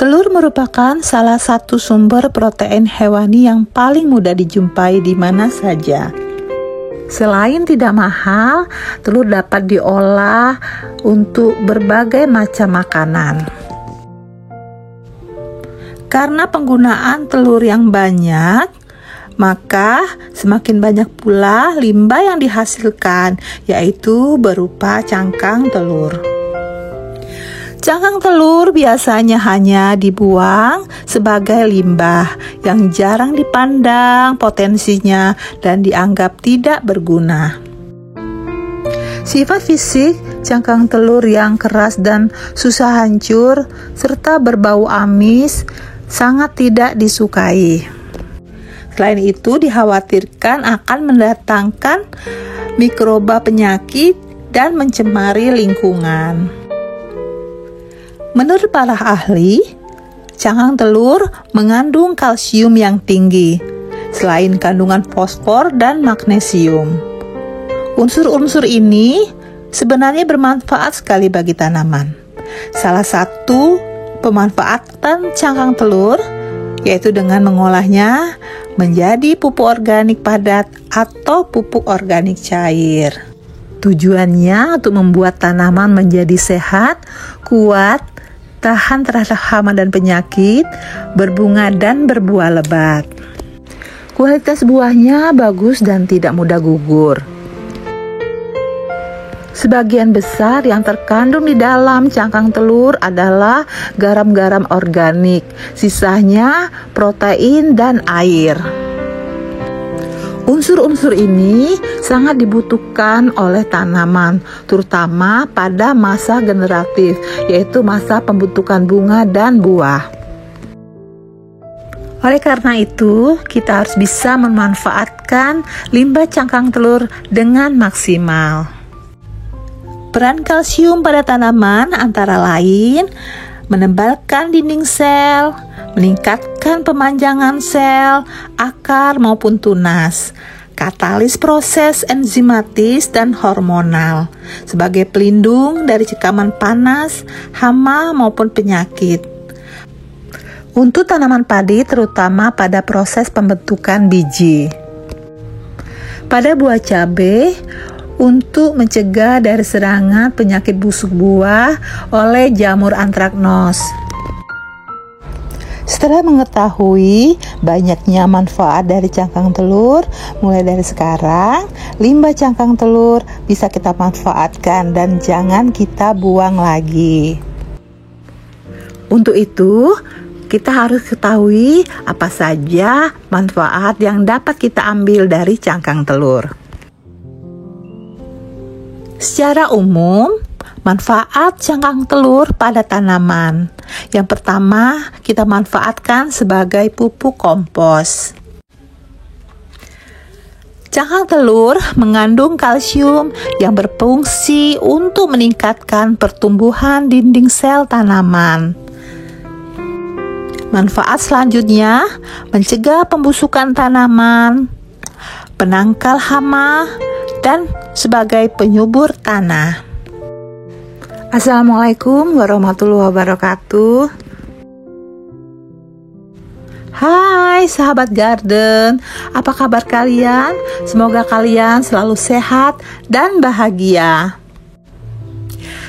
Telur merupakan salah satu sumber protein hewani yang paling mudah dijumpai di mana saja. Selain tidak mahal, telur dapat diolah untuk berbagai macam makanan. Karena penggunaan telur yang banyak, maka semakin banyak pula limbah yang dihasilkan, yaitu berupa cangkang telur. Cangkang telur biasanya hanya dibuang sebagai limbah yang jarang dipandang potensinya dan dianggap tidak berguna. Sifat fisik cangkang telur yang keras dan susah hancur serta berbau amis sangat tidak disukai. Selain itu, dikhawatirkan akan mendatangkan mikroba penyakit dan mencemari lingkungan. Menurut para ahli, cangkang telur mengandung kalsium yang tinggi, selain kandungan fosfor dan magnesium. Unsur-unsur ini sebenarnya bermanfaat sekali bagi tanaman. Salah satu pemanfaatan cangkang telur yaitu dengan mengolahnya menjadi pupuk organik padat atau pupuk organik cair. Tujuannya untuk membuat tanaman menjadi sehat, kuat, tahan terhadap hama dan penyakit, berbunga dan berbuah lebat. Kualitas buahnya bagus dan tidak mudah gugur. Sebagian besar yang terkandung di dalam cangkang telur adalah garam-garam organik, sisanya protein dan air. Unsur-unsur ini sangat dibutuhkan oleh tanaman, terutama pada masa generatif, yaitu masa pembentukan bunga dan buah. Oleh karena itu, kita harus bisa memanfaatkan limbah cangkang telur dengan maksimal. Peran kalsium pada tanaman antara lain menebalkan dinding sel, meningkatkan pemanjangan sel, akar maupun tunas, katalis proses enzimatis dan hormonal, sebagai pelindung dari cekaman panas, hama maupun penyakit. Untuk tanaman padi terutama pada proses pembentukan biji. Pada buah cabai, untuk mencegah dari serangan penyakit busuk buah oleh jamur antraknos. Setelah mengetahui banyaknya manfaat dari cangkang telur, mulai dari sekarang, limbah cangkang telur bisa kita manfaatkan dan jangan kita buang lagi. Untuk itu, kita harus ketahui apa saja manfaat yang dapat kita ambil dari cangkang telur. Secara umum, manfaat cangkang telur pada tanaman. Yang pertama, kita manfaatkan sebagai pupuk kompos. Cangkang telur mengandung kalsium yang berfungsi untuk meningkatkan pertumbuhan dinding sel tanaman. Manfaat selanjutnya, mencegah pembusukan tanaman, penangkal hama, dan sebagai penyubur tanah. Assalamualaikum warahmatullahi wabarakatuh. Hai sahabat garden, apa kabar kalian? Semoga kalian selalu sehat dan bahagia.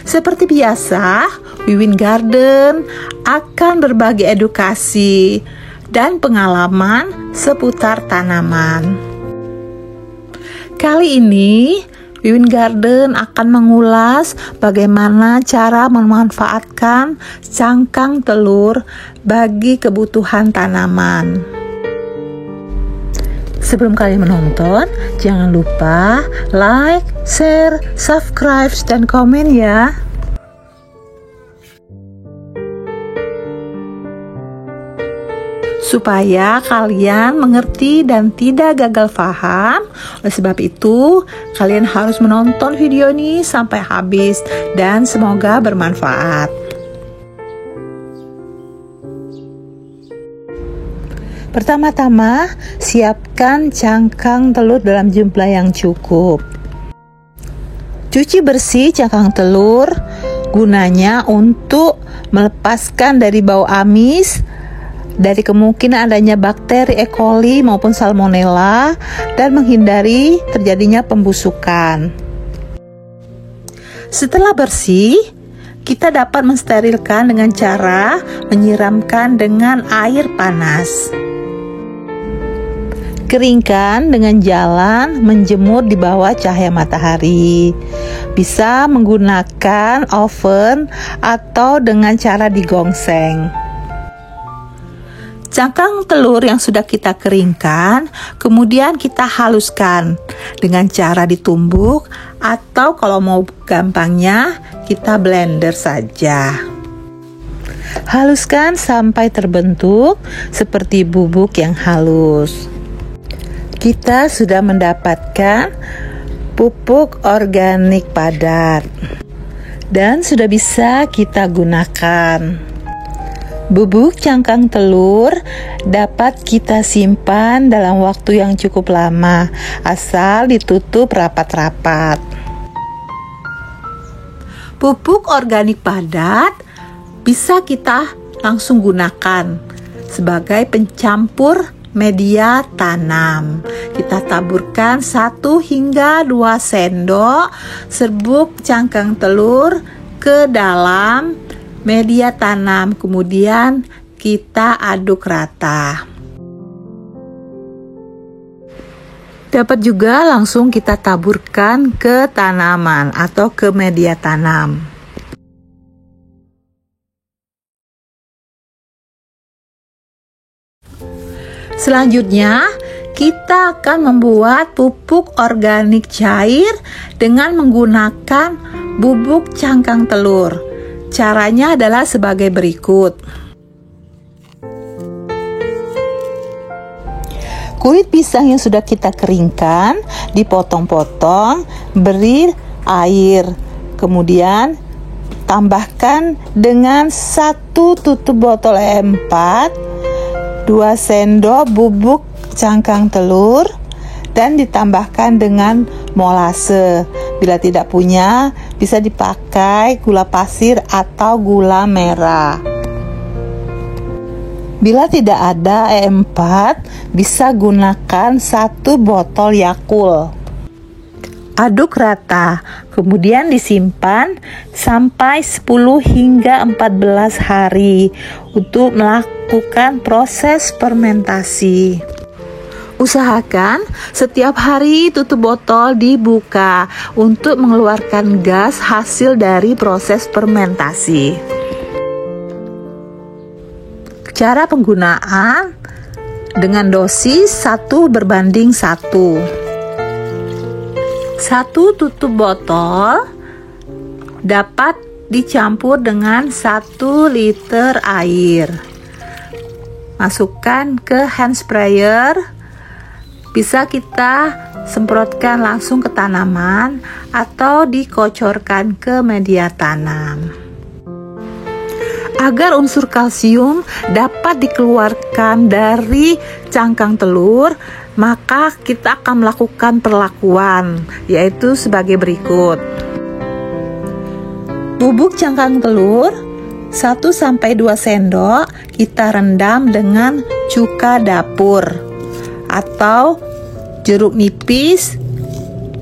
Seperti biasa, Wiwin Garden akan berbagi edukasi dan pengalaman seputar tanaman. Kali ini, Wiwin Garden akan mengulas bagaimana cara memanfaatkan cangkang telur bagi kebutuhan tanaman. Sebelum kalian menonton, jangan lupa like, share, subscribe, dan komen ya. Supaya kalian mengerti dan tidak gagal paham. Oleh sebab itu, kalian harus menonton video ini sampai habis dan semoga bermanfaat. Pertama-tama, siapkan cangkang telur dalam jumlah yang cukup. Cuci bersih cangkang telur, Gunanya untuk melepaskan dari bau amis, dari kemungkinan adanya bakteri E. coli maupun salmonella, dan menghindari terjadinya pembusukan. Setelah bersih, kita dapat mensterilkan dengan cara menyiramkan dengan air panas. Keringkan dengan jalan menjemur di bawah cahaya matahari. Bisa menggunakan oven atau dengan cara digongseng. Cangkang telur yang sudah kita keringkan, kemudian kita haluskan dengan cara ditumbuk atau kalau mau gampangnya kita blender saja. Haluskan sampai terbentuk seperti bubuk yang halus. Kita sudah mendapatkan pupuk organik padat dan sudah bisa kita gunakan. Bubuk cangkang telur dapat kita simpan dalam waktu yang cukup lama, asal ditutup rapat-rapat. Pupuk organik padat bisa kita langsung gunakan sebagai pencampur media tanam. Kita taburkan 1 hingga 2 sendok serbuk cangkang telur ke dalam media tanam, kemudian kita aduk rata. Dapat juga langsung kita taburkan ke tanaman atau ke media tanam. Selanjutnya, kita akan membuat pupuk organik cair dengan menggunakan bubuk cangkang telur. Caranya adalah sebagai berikut. Kulit pisang yang sudah kita keringkan dipotong-potong, beri air. Kemudian tambahkan dengan 1 tutup botol E4, 2 sendok bubuk cangkang telur, dan ditambahkan dengan molase. Bila tidak punya, bisa dipakai gula pasir atau gula merah. Bila tidak ada E4, bisa gunakan 1 botol Yakult. Aduk rata, kemudian disimpan sampai 10 hingga 14 hari untuk melakukan proses fermentasi. Usahakan setiap hari tutup botol dibuka untuk mengeluarkan gas hasil dari proses fermentasi. Cara penggunaan dengan dosis 1:1. 1 tutup botol dapat dicampur dengan 1 liter air. Masukkan ke hand sprayer. Bisa kita semprotkan langsung ke tanaman atau dikocorkan ke media tanam. Agar unsur kalsium dapat dikeluarkan dari cangkang telur, maka kita akan melakukan perlakuan, yaitu sebagai berikut. Bubuk cangkang telur 1-2 sendok kita rendam dengan cuka dapur atau jeruk nipis,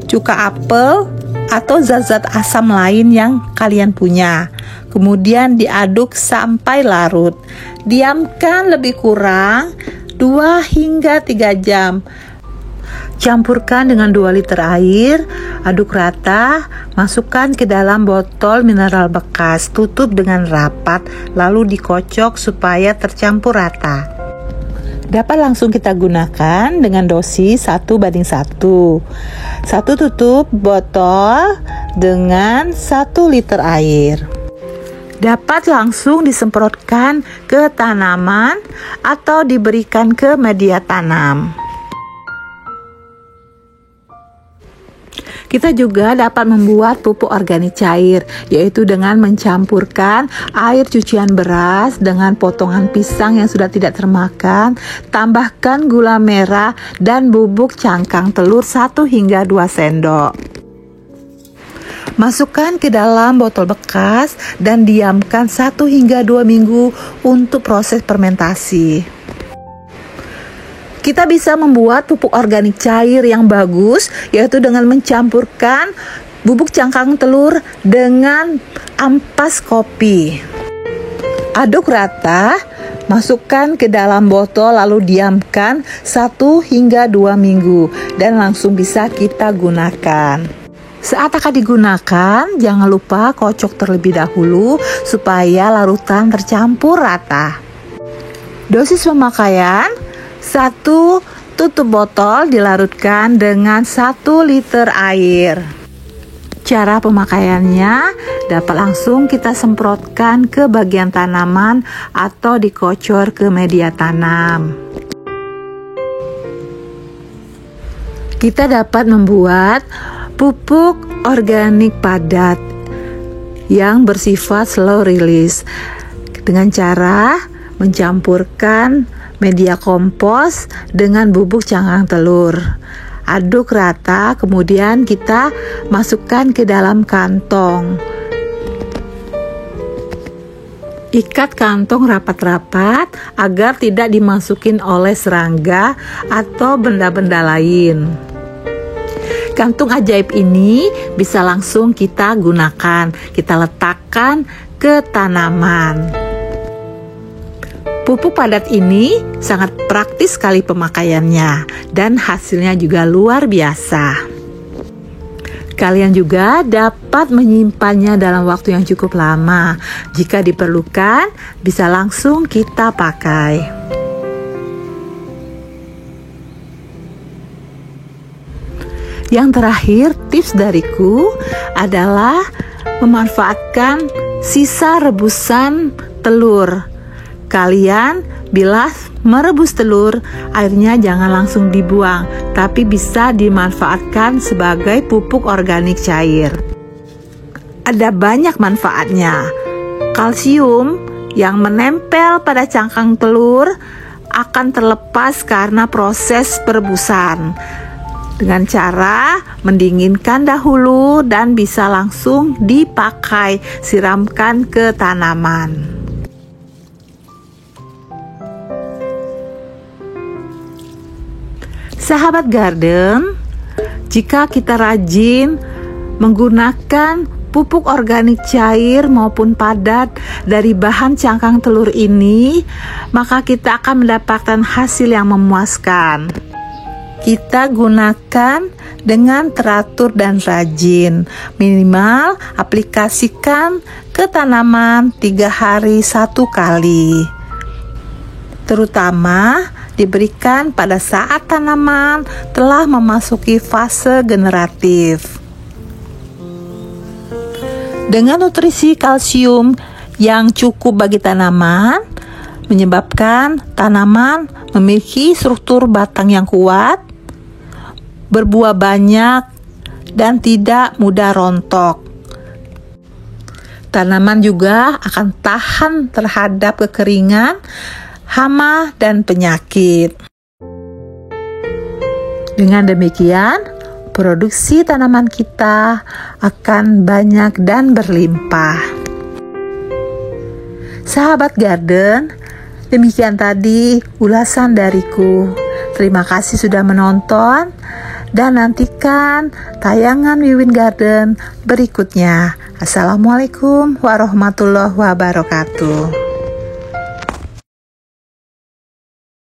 cuka apel, atau zat-zat asam lain yang kalian punya. Kemudian diaduk sampai larut. Diamkan lebih kurang 2 hingga 3 jam. Campurkan dengan 2 liter air, aduk rata, masukkan ke dalam botol mineral bekas, tutup dengan rapat, lalu dikocok supaya tercampur rata. Dapat langsung kita gunakan dengan dosis 1:1. 1 tutup botol dengan 1 liter air. Dapat langsung disemprotkan ke tanaman atau diberikan ke media tanam. Kita juga dapat membuat pupuk organik cair, yaitu dengan mencampurkan air cucian beras dengan potongan pisang yang sudah tidak termakan, tambahkan gula merah dan bubuk cangkang telur 1 hingga 2 sendok. Masukkan ke dalam botol bekas dan diamkan 1 hingga 2 minggu untuk proses fermentasi. Kita bisa membuat pupuk organik cair yang bagus, yaitu dengan mencampurkan bubuk cangkang telur dengan ampas kopi. Aduk rata, masukkan ke dalam botol lalu diamkan 1 hingga 2 minggu dan langsung bisa kita gunakan. Saat akan digunakan, jangan lupa kocok terlebih dahulu supaya larutan tercampur rata. Dosis pemakaian: 1 tutup botol dilarutkan dengan 1 liter air. Cara pemakaiannya dapat langsung kita semprotkan ke bagian tanaman atau dikocor ke media tanam. Kita dapat membuat pupuk organik padat yang bersifat slow release dengan cara mencampurkan media kompos dengan bubuk cangkang telur. Aduk rata, kemudian kita masukkan ke dalam kantong. Ikat kantong rapat-rapat agar tidak dimasukin oleh serangga atau benda-benda lain. Kantung ajaib ini bisa langsung kita gunakan, kita letakkan ke tanaman. Pupuk padat ini sangat praktis sekali pemakaiannya dan hasilnya juga luar biasa. Kalian juga dapat menyimpannya dalam waktu yang cukup lama. Jika diperlukan, bisa langsung kita pakai. Yang terakhir, tips dariku adalah memanfaatkan sisa rebusan telur. Kalian bila merebus telur, airnya jangan langsung dibuang, tapi bisa dimanfaatkan sebagai pupuk organik cair. Ada banyak manfaatnya. Kalsium yang menempel pada cangkang telur akan terlepas karena proses perebusan. Dengan cara mendinginkan dahulu dan bisa langsung dipakai, siramkan ke tanaman. Sahabat garden, jika kita rajin menggunakan pupuk organik cair maupun padat dari bahan cangkang telur ini, maka kita akan mendapatkan hasil yang memuaskan. Kita gunakan dengan teratur dan rajin. Minimal aplikasikan ke tanaman 3 hari 1 kali. Terutama diberikan pada saat tanaman telah memasuki fase generatif. Dengan nutrisi kalsium yang cukup bagi tanaman, menyebabkan tanaman memiliki struktur batang yang kuat, berbuah banyak, dan tidak mudah rontok. Tanaman juga akan tahan terhadap kekeringan, hama, dan penyakit. Dengan demikian, produksi tanaman kita akan banyak dan berlimpah. Sahabat garden, demikian tadi ulasan dariku. Terima kasih sudah menonton dan nantikan tayangan Wiwin Garden berikutnya. Assalamualaikum warahmatullahi wabarakatuh.